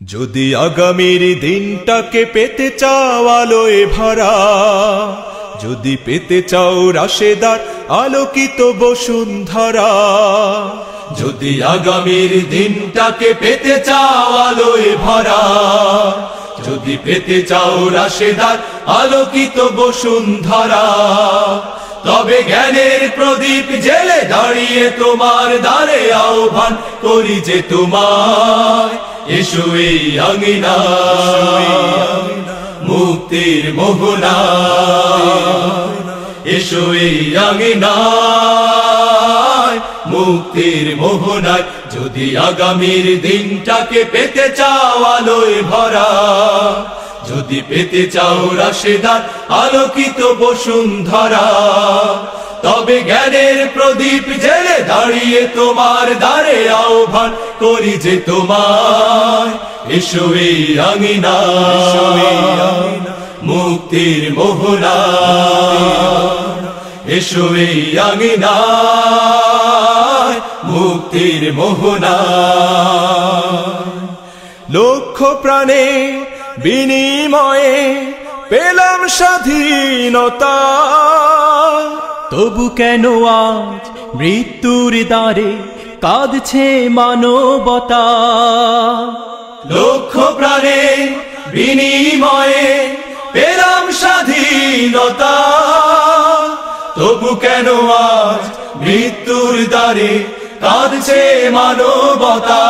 যদি আগামীর দিনটাকে পেতে চাও আলোয় ভরা, যদি পেতে চাও রাশেদার আলোকিত বসুন্ধরা, যদি আগামীর দিনটাকে পেতে চাও আলোয় ভরা, যদি পেতে চাও রাশেদার আলোকিত বসুন্ধরা, তবে জ্ঞানের প্রদীপ জেলে দাঁড়িয়ে তোমার দ্বারে আহ্বান করি যে তোমায়, এসো এই আঙিনায় মুক্তির মোহনায়, এসো এই আঙিনায় মুক্তির মোহনায়। যদি আগামীর দিনটাকে পেতে চাও আলোয় ভরা, যদি পেতে চাও রাশেদার আলোকিত বসুন্ধরা, তবে জ্ঞানের প্রদীপ জেলে দাঁড়িয়ে তোমার দ্বারে আহ্বান করি যে তোমায়, এসো এই আঙিনায় মুক্তির মোহনায়, এসো এই আঙিনায় মুক্তির মোহনায়। লক্ষ প্রাণে বিনিময়ে পেলাম স্বাধীনতা, তবু কেন আজ মৃত্যুর দ্বারে কাঁদছে মানবতা? লক্ষ প্রাণে বিনিময়ে পেলাম স্বাধীনতা, তবু কেন আজ মৃত্যুর দ্বারে কাঁদছে মানবতা?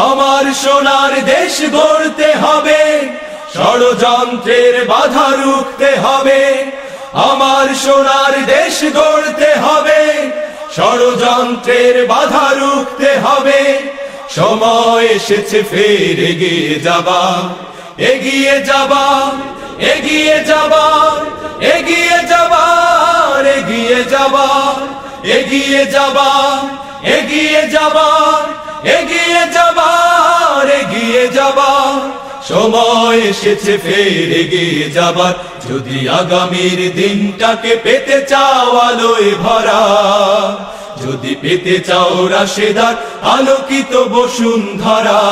আমার সোনার দেশ গড়তে হবে, ষড়যন্ত্রের বাধা রুখতে হবে। আমার সোনার দেশ গড়তে হবে, ষড়যন্ত্রের বাধা রুখতে হবে। সময় এসেছে ফের এগিয়ে যাবার, এগিয়ে যাবার, এগিয়ে যাবার, এগিয়ে যাবার, এগিয়ে যাবার, এগিয়ে যাবার, এগিয়ে যাবার, এগিয়ে যাবার, এগিয়ে যাবার। সময় এসেছে ফের এগিয়ে যাবার। যদি আগামীর দিনটাকে পেতে চাও আলোয় ভরা, যদি পেতে চাও রাশেদার আলোকিত বসুন্ধরা,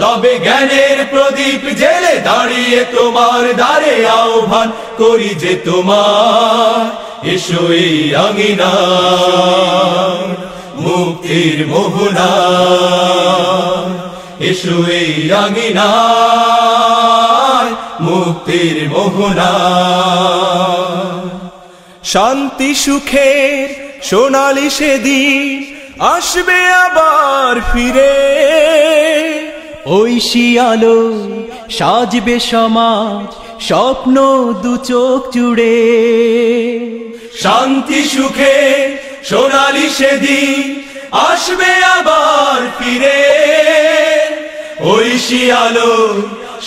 তবে জ্ঞানের প্রদীপ জেলে দাঁড়িয়ে তোমার দ্বারে আহ্বান করি যে তোমার, এসো এই আঙিনায় মুক্তির মোহনায়, এসো এই আঙিনায় মুক্তির মোহনায়। শান্তি সুখের সোনালি সেদিন আসবে আবার ফিরে, ঐশী আলো সাজবে সমাজ স্বপ্ন দু চোখ জুড়ে। শান্তি সুখে সোনালি সেদিন আসবে আবার ফিরে, ঐশী আলো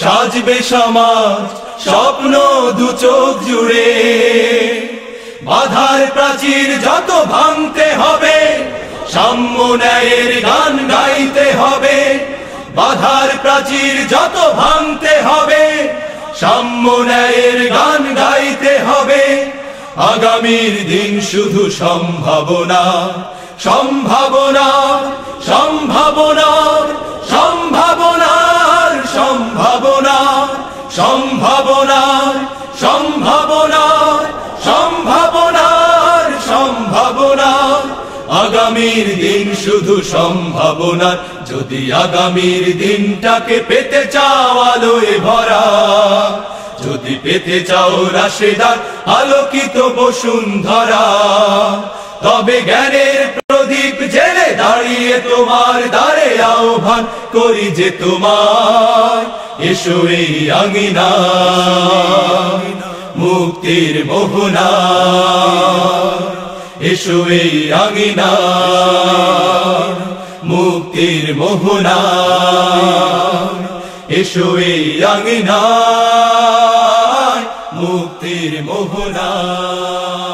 সাজবে সমাজ স্বপ্ন দু চোখ জুড়ে। বাধার প্রাচীর যত ভাঙতে হবে, সাম্য ন্যায়ের গান গাইতে হবে। বাধার প্রাচীর যত ভাঙতে হবে, সাম্য ন্যায়ের গান গাইতে হবে। আগামীর দিন শুধু সম্ভাবনা, সম্ভাবনা, সম্ভাবনা, সম্ভাবনার, সম্ভাবনার, সম্ভাবনার, সম্ভাবনার, সম্ভাবনার, সম্ভাবনার। আগামীর দিন শুধু সম্ভাবনার। যদি আগামীর দিনটাকে পেতে চাও আলোয় ভরা, যদি পেতে চাও রাশেদার আলোকিত বসুন্ধরা, তবে জ্ঞানের প্রদীপ জেলে দাঁড়িয়ে তোমার দ্বারে আহ্বান করি যে তোমার, এসো এই আঙিনায় মুক্তির মোহনায়, এসো এই আঙিনায় মুক্তির মোহনায়, এসো এই আঙিনায় মুক্তির মোহনায়।